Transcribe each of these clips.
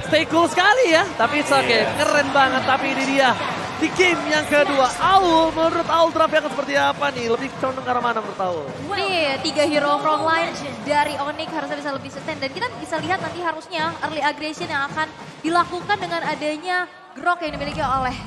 stay cool sekali ya. Tapi it's okay, keren banget. Tapi ini dia. Di game yang kedua, Aul, menurut Aul draft yang seperti apa nih? Lebih condong ke arah mana menurut Aul? Nih, 3 hero frontline dari Onyx harusnya bisa lebih sustain. Dan kita bisa lihat nanti harusnya early aggression yang akan dilakukan dengan adanya grok yang dimiliki oleh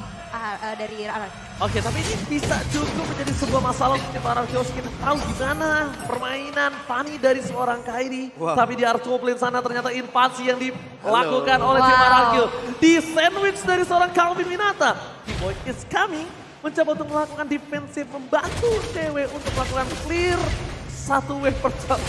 dari Aran. Oke, tapi ini bisa cukup menjadi sebuah masalah untuk tim RRQ. Kita tahu gimana permainan funny dari seorang Kairi. Tapi di R2 Plane sana ternyata invasi yang dilakukan oleh tim RRQ. Di sandwich dari seorang Calvin Winata. T-Boy is coming. Mencoba untuk melakukan defensif, membantu cewek untuk melakukan clear satu wave pertama.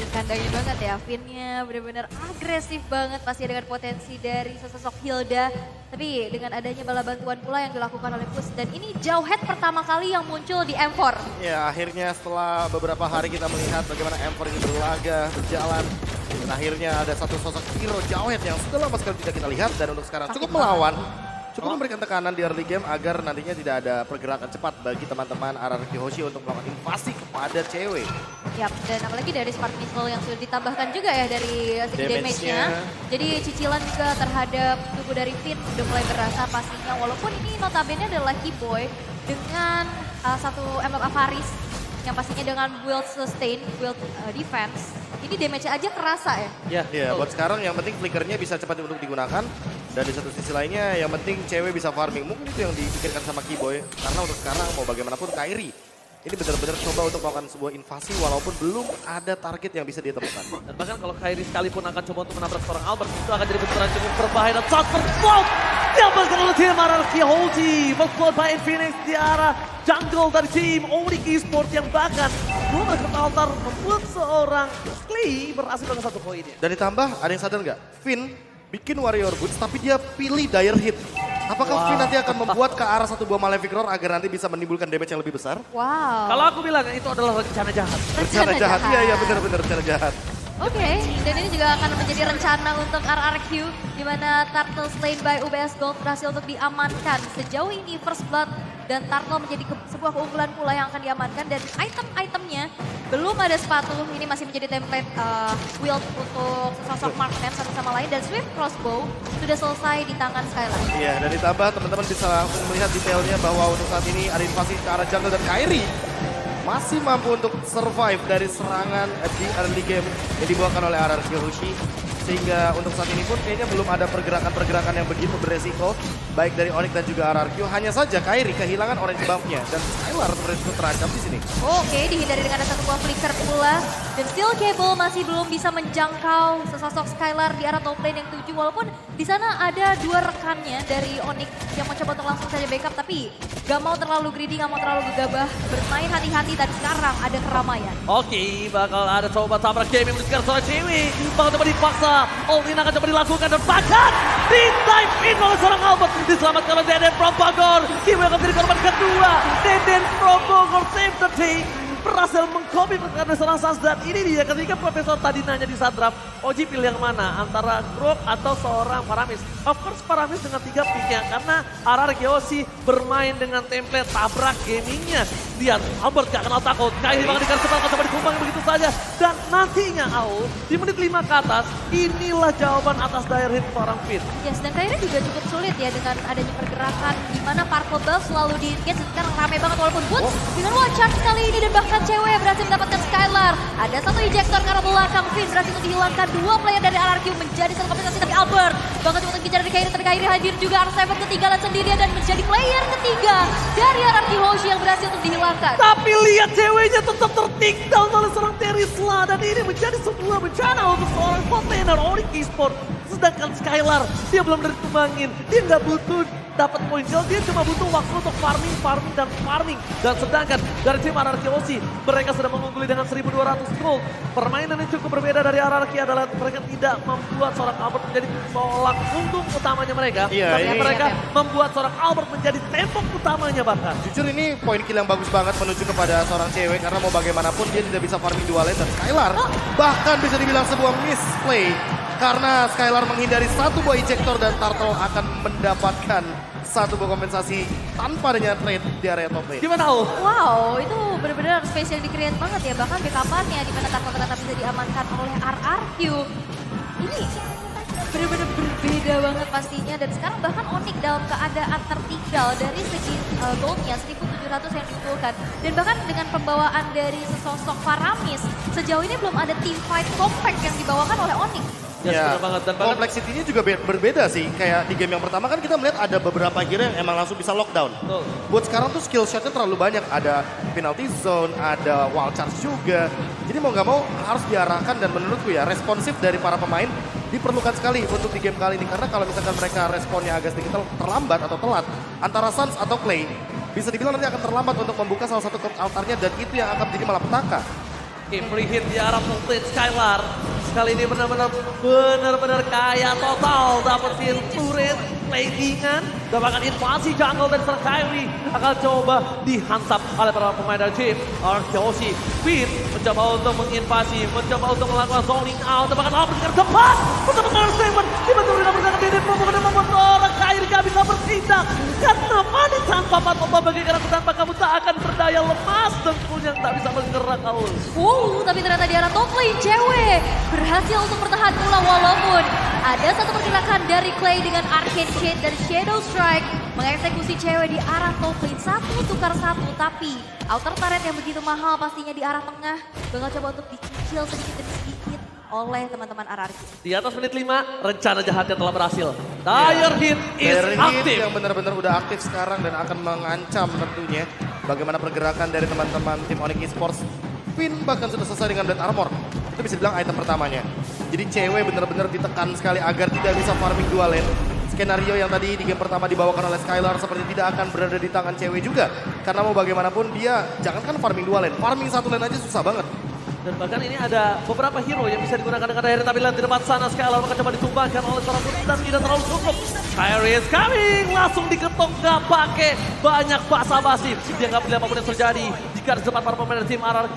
Kandangin banget ya, Finnya benar-benar agresif banget pasti dengan potensi dari sosok Hilda. Tapi dengan adanya bala bantuan pula yang dilakukan oleh Push. Dan ini Jauhead pertama kali yang muncul di M4. Ya akhirnya setelah beberapa hari kita melihat bagaimana M4 ini berlaga, berjalan. Dan akhirnya ada satu sosok hero Jauhead yang sudah lama sekali tidak kita lihat. Dan untuk sekarang cukup melawan. Cukup memberikan tekanan di early game agar nantinya tidak ada pergerakan cepat bagi teman-teman RRQ Hoshi untuk melakukan invasi kepada cewek. Yap, dan apalagi dari Spark Missile yang sudah ditambahkan juga ya dari segi damage-nya. Jadi cicilan juga terhadap tubuh dari Finn udah mulai berasa pastinya. Walaupun ini notabene adalah Keyboy dengan satu MF Avaris yang pastinya dengan build sustain, build defense. Ini damage aja kerasa ya. Ya, buat sekarang yang penting flickernya bisa cepat untuk digunakan. Dan di satu sisi lainnya yang penting cewek bisa farming. Mungkin itu yang dipikirkan sama Keyboy. Karena untuk sekarang mau bagaimanapun Kairi ini benar-benar coba untuk melakukan sebuah invasi walaupun belum ada target yang bisa dia temukan. Dan bahkan kalau Kairi sekalipun akan coba untuk menabrak seorang Albert, itu akan jadi benturan cukup berbahaya. Dan shot terblok diambilkan oleh tim RRQ Hoshi. Berkuat by Infinix di arah jungle dari tim Onyx Esports yang bahkan belum ke altar membuat seorang Clay berhasil dengan satu poinnya. Dan ditambah ada yang sadar nggak? Finn bikin Warrior Boots tapi dia pilih Dire Hit. Apakah Finn nanti akan membuat ke arah satu buah Malefic Roar agar nanti bisa menimbulkan damage yang lebih besar? Wow. Kalau aku bilang itu adalah rencana jahat. Rencana jahat, iya benar-benar rencana jahat. Oke, dan ini juga akan menjadi rencana untuk RRQ di mana Turtle slain by UBS Gold berhasil untuk diamankan. Sejauh ini First Blood dan Turtle menjadi sebuah keunggulan pula yang akan diamankan dan item-itemnya belum ada sepatu. Ini masih menjadi template wield untuk sosok marksman satu sama lain dan Swift Crossbow sudah selesai di tangan Skylar. Iya, dan ditambah teman-teman bisa langsung melihat detailnya bahwa untuk saat ini ada invasi ke arah jungle dan Kairi masih mampu untuk survive dari serangan di early game yang dibawakan oleh RRQ Hoshi. Sehingga untuk saat ini pun kayaknya belum ada pergerakan-pergerakan yang begitu beresiko. Baik dari Onyx dan juga RRQ. Hanya saja Kairi kehilangan orange buff-nya. Dan Skylar beresiko terancam di sini. Oke, dihindari dengan ada satu buah flicker pula. Dan Steel Cable masih belum bisa menjangkau sesosok Skylar di arah top lane yang 7. Walaupun di sana ada dua rekannya dari Onyx yang mencoba untuk langsung saja backup. Tapi gak mau terlalu greedy, gak mau terlalu gegabah. Bermain hati-hati dan sekarang ada keramaian. Oke, bakal ada coba tabrak game yang menyebutkan seorang cewek. Bakal coba dipaksa. All in akan coba dilakukan dan bahkan di dive in oleh seorang Albert. Diselamatkan oleh Deden from Bogor. Kimo akan menjadi korban kedua. Deden from Bogor save the day. Berhasil mengcopy pergerakan seorang Sans dan ini dia ketika Profesor tadi nanya di saat draft. Oji pilih yang mana? Antara Grok atau seorang Paramis? Of course Paramis dengan 3 picknya karena RRQ Hoshi bermain dengan template tabrak gamingnya. Lihat Albert gak kenal takut. Kairi bakal dikasih cepat coba dikumpang begitu saja. Dan nantinya Aul di menit 5 ke atas inilah jawaban atas dire hit seorang Finn. Yes, dan Kairi juga cukup sulit ya dengan adanya pergerakan di mana Purple Buff selalu di-engage sekarang rame banget walaupun Boots dengan one charge kali ini dan bahkan cewek berhasil mendapatkan Skylar. Ada satu ejector ke arah belakang, Finn berhasil untuk dihilangkan 2 player dari RRQ menjadi satu kompensasi dari Albert. Bahkan cuma mengejar dari Kairi, tapi Kairi hadir juga R7 ketinggalan sendirian dan menjadi player ketiga dari RRQ Hoshi yang berhasil untuk dihilangkan. Tapi lihat ceweknya tetap tertinggal oleh seorang Terisla dan ini menjadi sebuah bencana untuk seorang container Onyx Esports. Sedangkan Skylar dia belum ditumbangin, dia nggak butuh dapat poin kill, dia cuma butuh waktu untuk farming. Dan sedangkan dari tim RRQ Hoshi, mereka sudah mengungguli dengan 1200 gold. Permainan yang cukup berbeda dari RRQ adalah mereka tidak membuat seorang Albert menjadi seorang untung utamanya mereka. Tapi mereka membuat seorang Albert menjadi tembok utamanya bahkan. Jujur ini poin kill yang bagus banget menuju kepada seorang cewek karena mau bagaimanapun dia tidak bisa farming 2 lane dan Skylar bahkan bisa dibilang sebuah misplay. Karena Skylar menghindari satu buah ejector dan Turtle akan mendapatkan satu buah kompensasi tanpa adanya trade di area top lane. Gimana Aul? Wow, itu benar-benar spesial di-create banget ya. Bahkan backup-nya di mana Turtle tetap bisa diamankan oleh RRQ. Ini benar-benar banget pastinya. Dan sekarang bahkan Onyx dalam keadaan tertinggal dari segi goldnya 1.700 yang diunggulkan. Dan bahkan dengan pembawaan dari sesosok Faramis, sejauh ini belum ada team fight compact yang dibawakan oleh Onyx. Ya, benar banget. Dan bahkan Complexity-nya juga berbeda sih. Kayak di game yang pertama kan kita melihat ada beberapa hero yang emang langsung bisa lockdown. Betul. Buat sekarang tuh skill shotnya terlalu banyak. Ada penalty zone, ada wild charge juga. Jadi mau nggak mau harus diarahkan dan menurutku ya responsif dari para pemain diperlukan sekali untuk di game kali ini. Karena kalau misalkan mereka responnya agak sedikit terlambat atau telat, antara Suns atau Clay bisa dibilang nanti akan terlambat untuk membuka salah satu altarnya dan itu yang akan menjadi malapetaka. free hit di arah full plate Skylar. Sekali ini benar-benar kaya total. Dapetin turret, platingan, dapatkan invasi jungle dan serang Kyrie. Akan coba dihantam oleh para pemain dari tim Arkeoshi. Finn mencoba untuk menginvasi, mencoba untuk melakukan zoning out. Dapatkan Albert ke depan untuk membalas Steven. Dibantu dengan bergabung Dede Promo dan membuat orang Kyrie gak bisa bertindak. Karena Mani tanpa Patoba bagaikan tanpa kamu tak akan berdaya, lemas dengkulnya tak bisa bergerak Aul. Tapi ternyata di arah top lane cewek berhasil untuk bertahan pula walaupun ada satu pergerakan dari Clay dengan Arcane Shade dan Shadow Strike mengeksekusi cewek di arah top lane. Satu tukar satu, tapi outer turret yang begitu mahal pastinya di arah tengah bakal coba untuk dicicil sedikit demi sedikit oleh teman-teman RRQ. Di atas menit 5, rencana jahatnya telah berhasil. Dire Hit is Dire Hit aktif. yang benar-benar udah aktif sekarang dan akan mengancam tentunya bagaimana pergerakan dari teman-teman tim Onyx Esports. Finn bahkan sudah selesai dengan Blade Armor. Itu bisa dibilang item pertamanya. Jadi cewek benar-benar ditekan sekali agar tidak bisa farming dua lane. Skenario yang tadi di game pertama dibawakan oleh Skylar seperti tidak akan berada di tangan cewek juga. Karena mau bagaimanapun dia jangankan farming dua lane, farming satu lane aja susah banget. Dan bahkan ini ada beberapa hero yang bisa digunakan dengan Dire, tapi di depan sana Skylar akan coba ditumbangkan oleh seorang putri dan tidak terlalu cukup. Kyrie is coming, langsung diketok, gak pakai banyak basa-basi. Dia gak melihat apapun yang terjadi. Jika di depan para pemain dari tim RRQ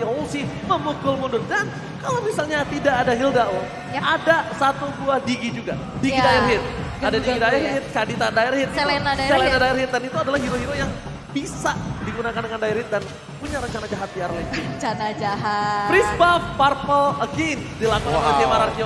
memukul mundur. Dan kalau misalnya tidak ada Hilda, ada satu buah Digi juga. Digi Dire Hit. Ada Digi Dire Hit, Kadita Dire Hit. Selena Dire Hit. Dan itu adalah hero-hero yang bisa digunakan dengan Dire Hit dan punya rencana jahat di arah lane. Rencana jahat. Freeze buff purple again dilakukan oleh tim RRQ.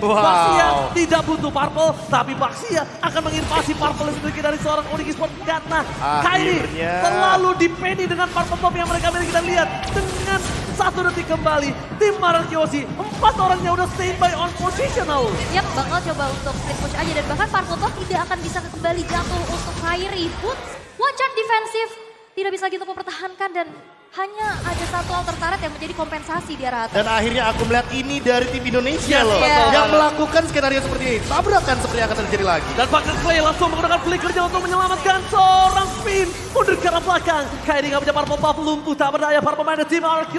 Wow. Baxia tidak butuh purple, tapi Baxia akan menginvasi purple sedikit dari seorang Onyx Esports karena Kyrie terlalu dipeni dengan purple buff yang mereka miliki. Kita lihat dengan 1 detik kembali tim RRQ 4 orangnya udah standby on positional. Yap, bakal coba untuk split push aja dan bahkan purple buff tidak akan bisa kembali jatuh untuk Kyrie. One shot defensif tidak bisa gitu mempertahankan dan hanya ada satu alter turret yang menjadi kompensasi di arah atas. Dan akhirnya aku melihat ini dari tim Indonesia loh. Iya. Yang melakukan skenario seperti ini. Tabrakan seperti yang akan terjadi lagi. Dan bahkan Clay langsung menggunakan flickernya untuk menyelamatkan seorang Finn. Mundur ke arah belakang. Kyrie gak punya purple buff, lumpuh tak berdaya para pemain tim RRQ.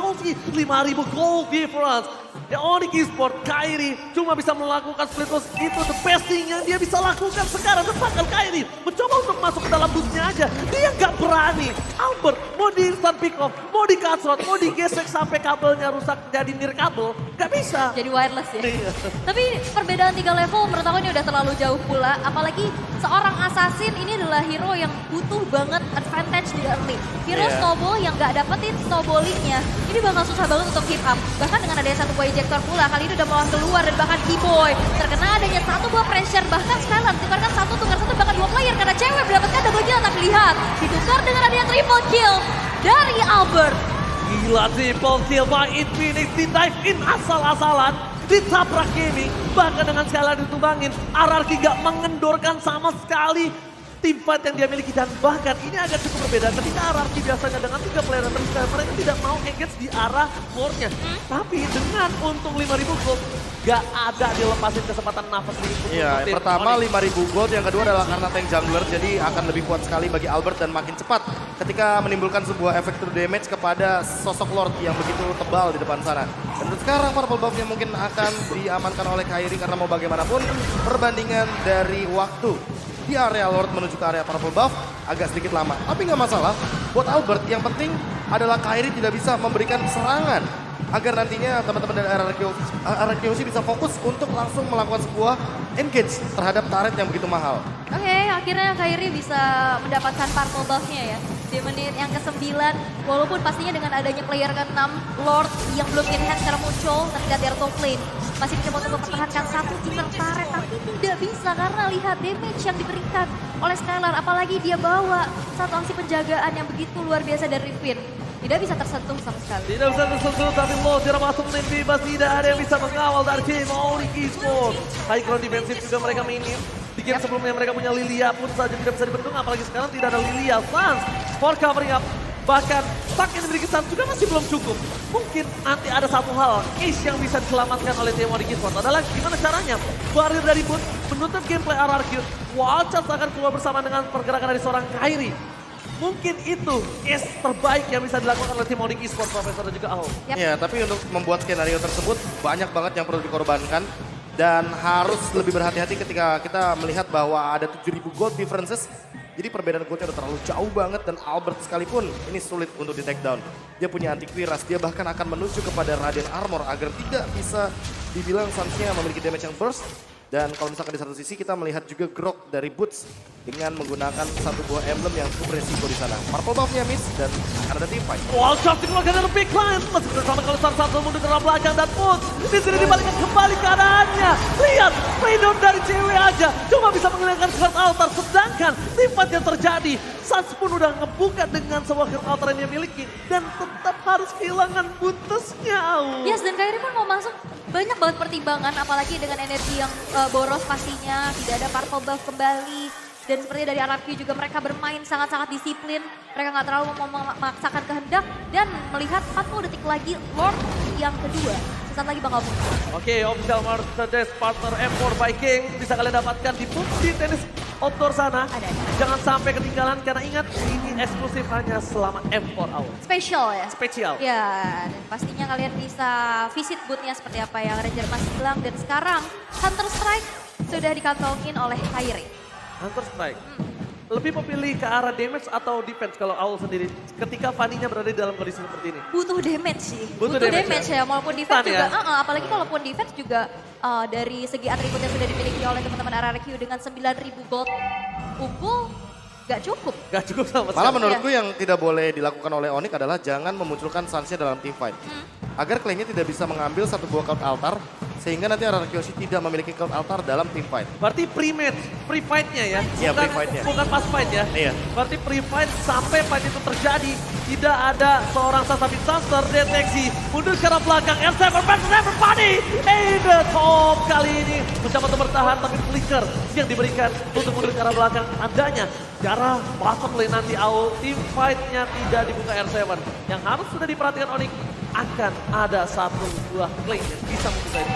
5.000 gold difference. Onyx Esports, Kyrie cuma bisa melakukan split push. Itu the best thing yang dia bisa lakukan sekarang. Dan bahkan Kyrie mencoba untuk masuk ke dalam busnya aja. Dia gak berani. Albert mau di instant pick off, mau di cutthroat, mau digesek sampai kabelnya rusak jadi nirkabel. Gak bisa. Jadi wireless ya. Iya. Tapi perbedaan 3 level menurut aku ini udah terlalu jauh pula. Apalagi seorang assassin ini adalah hero yang butuh banget advantage di early. Hero snowball yang gak dapetin snowballingnya, ini bakal susah banget untuk keep up. Bahkan dengan adanya satu buah ejector pula, kali ini udah mau keluar dan bahkan Keyboy terkena adanya satu buah pressure. Bahkan Skylar tukarkan satu, tukar satu, bahkan 2 player karena cewek mendapatkan double kill. Tapi lihat, ditukar dengan adanya triple kill dari Albert. Gila triple kill by Infinix, di dive in asal-asalan, ditabrak gaming, bahkan dengan Skylar ditumbangin, RRQ gak mengendorkan sama sekali tim fight yang dia miliki. Dan bahkan ini agak cukup berbeda ketika RRQ biasanya dengan 3 player dan mereka tidak mau engage di arah core-nya. Tapi dengan untung 5.000 gold, gak ada dilepasin kesempatan nafas di Iya, yang pertama 5.000 gold, yang kedua adalah karena tank jungler, jadi akan lebih kuat sekali bagi Albert dan makin cepat ketika menimbulkan sebuah efek true damage kepada sosok Lord yang begitu tebal di depan sana. Dan untuk sekarang purple buff-nya mungkin akan diamankan oleh Kyrie karena mau bagaimanapun perbandingan dari waktu di area Lord menuju ke area purple buff agak sedikit lama. Tapi nggak masalah, buat Albert yang penting adalah Kyrie tidak bisa memberikan serangan agar nantinya teman-teman dari RRQ bisa fokus untuk langsung melakukan sebuah engage terhadap turret yang begitu mahal. Oke, akhirnya Kyrie bisa mendapatkan purple buff-nya ya. Di menit yang ke-9, walaupun pastinya dengan adanya player ke-6, Lord yang belum in-hand secara muncul, tapi lihat Derto Flame masih mencoba untuk mempertahankan satu timber turret, tapi tidak bisa karena lihat damage yang diberikan oleh Skylar. Apalagi dia bawa satu aksi penjagaan yang begitu luar biasa dari Finn. Tidak bisa tersentuh sama sekali. Tidak bisa tersentuh, tapi Lo tidak masuk menit bebas. Tidak ada yang bisa mengawal dari tim Onyx Esports. High ground defensif juga mereka minim. Di game sebelumnya mereka punya Lilia pun saja tidak bisa dibendung. Apalagi sekarang tidak ada Lilia. Sans for covering up. Bahkan stack yang dimiliki Sans juga masih belum cukup. Mungkin nanti ada satu hal Ace yang bisa diselamatkan oleh tim Onyx Esports adalah gimana caranya Barir dari Boot menutup gameplay RRQ. Wildcats akan keluar bersama dengan pergerakan dari seorang Kairi. Mungkin itu ace terbaik yang bisa dilakukan oleh tim Onyx Esports, Profesor dan juga Ao. Ya, tapi untuk membuat skenario tersebut banyak banget yang perlu dikorbankan. Dan harus lebih berhati-hati ketika kita melihat bahwa ada 7.000 gold differences. Jadi perbedaan goldnya udah terlalu jauh banget dan Albert sekalipun ini sulit untuk di take down. Dia punya anti kuiras, dia bahkan akan menuju kepada Radiant Armor agar tidak bisa dibilang Sans-nya memiliki damage yang burst. Dan kalau misalkan di satu sisi kita melihat juga grok dari Boots dengan menggunakan satu buah emblem yang cukup beresiko di sana. Purple buff-nya miss dan akan ada team fight. Wildcats dikeluarkan dari big line. Masih bersama kalau satu mundur ke arah belakang dan Boots di sini dibalikan kembali keadaannya. Lihat, playdown dari cewek aja cuma bisa menghilangkan Heart Altar. Sedangkan team fight yang terjadi, Sans pun udah ngebuka dengan sebuah Heart Altar yang dia miliki. Dan tetap harus kehilangan Bootsnya. Yes, dan Kairi pun mau masuk. Banyak banget pertimbangan, apalagi dengan energi yang boros pastinya. Tidak ada purple buff kembali. Dan sepertinya dari RRQ juga mereka bermain sangat-sangat disiplin. Mereka nggak terlalu mau memaksakan kehendak. Dan melihat 40 detik lagi Lord yang kedua. Sesaat lagi bakal muncul. Oke, official Mercedes partner M4 by King. Bisa kalian dapatkan di Putri Tenis Outdoor sana. Ada. Jangan sampai ketinggalan karena ingat ini eksklusif hanya selama M4 Hour. Spesial ya? Spesial. Ya, dan pastinya kalian bisa visit boothnya seperti apa yang Ranger Mas bilang. Dan sekarang Hunter Strike sudah dikantongin oleh Kairi. Hunter Strike. Lebih memilih ke arah damage atau defense kalau Owl sendiri ketika Fanny-nya berada di dalam kondisi seperti ini? Butuh damage sih. Butuh damage ya, maupun defense Stun juga. ya? Apalagi kalaupun defense juga dari segi atribut yang sudah dimiliki oleh teman-teman RRQ dengan 9.000 gold unggul, gak cukup. Gak cukup sama sekali. Malah menurutku yang tidak boleh dilakukan oleh Onyx adalah jangan memunculkan Sans-nya dalam team fight. Agar klaimnya tidak bisa mengambil satu buah Cloud Altar, sehingga nanti RRQ tidak memiliki Cloud Altar dalam team fight. Berarti pre-match, pre-fight-nya ya? Iya, pre-fight-nya. Bukan pas fight ya? Iya. Berarti pre-fight sampai fight itu terjadi, tidak ada seorang Sasabi Sans terdeteksi. Mundur ke arah belakang, R7 versus everybody in the top kali ini. Mencoba untuk bertahan, tapi flicker yang diberikan untuk mundur ke arah belakang. Tandanya, cara bottom lane nanti AO, team fight-nya tidak dibuka R7. Yang harus sudah diperhatikan Onyx, akan ada satu buah claim yang bisa membuka ini.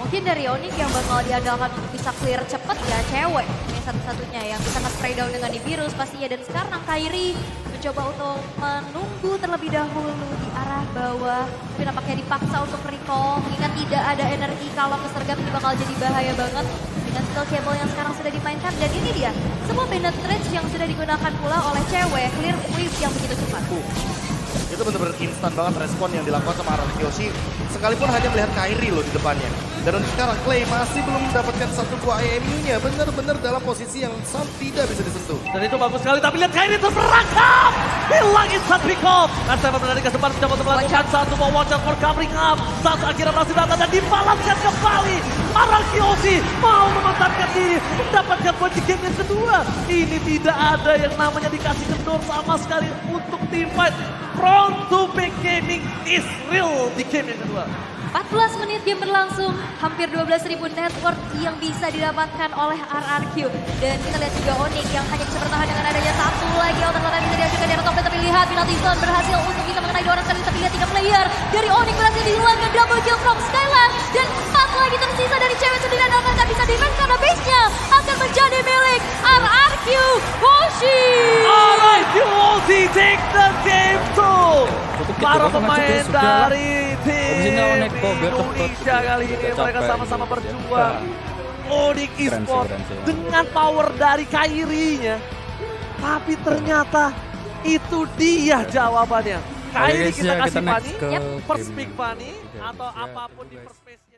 Mungkin dari Onyx yang bakal diandalkan untuk bisa clear cepet ya cewek. Ini satu-satunya yang bisa nge-spray down dengan Ibirus pastinya. Dan sekarang Kairi mencoba untuk menunggu terlebih dahulu di arah bawah. Tapi nampaknya dipaksa untuk recall. Mengingat tidak ada energi kalau kesergap ini bakal jadi bahaya banget. Dengan skill cable yang sekarang sudah dimainkan. Dan ini dia, sebuah penetrate yang sudah digunakan pula oleh cewek. Clear wave yang begitu cepat. Itu benar-benar instan banget respon yang dilakukan sama RRQ. Sekalipun hanya melihat Kairi loh di depannya. Dan untuk sekarang Clay masih belum mendapatkan satu buah IMU-nya. Benar-benar dalam posisi yang tidak bisa disentuh. Dan itu bagus sekali, tapi lihat Kairi terperangkap. Hilang instant pick off. R7 menarik ke depan, mencoba untuk melakukan satu buah watch-out for covering up. Saat akhirnya berhasil datang dan dibalaskan kembali. RRQ mau memantapkan diri, mendapatkan poin di game yang kedua. Ini tidak ada yang namanya dikasih kendor sama sekali untuk team fight. Front to back gaming is real di game yang kedua. 14 menit game berlangsung, hampir 12.000 network yang bisa didapatkan oleh RRQ. Dan kita lihat juga Onyx yang hanya bisa bertahan dengan adanya satu lagi alternatif yang bisa diajukan dari top. Tapi lihat penalty zone berhasil untuk bisa mengenai 2 orang sekali. Tapi lihat 3 player dari Onyx berhasil dihilangkan, double kill from Skylar. Dan 4 lagi tersisa dari cewek sendiri dan akan bisa defense karena base-nya akan menjadi milik RRQ Hoshi. RRQ Hoshi take the game too. Para pemain dari tim Indonesia kali ini mereka sama-sama berjuang. Onyx Esports dengan power dari Kairi-nya. Tapi ternyata itu dia jawabannya. Kairi kita kasih Fanny, first pick Fanny atau apapun di first space.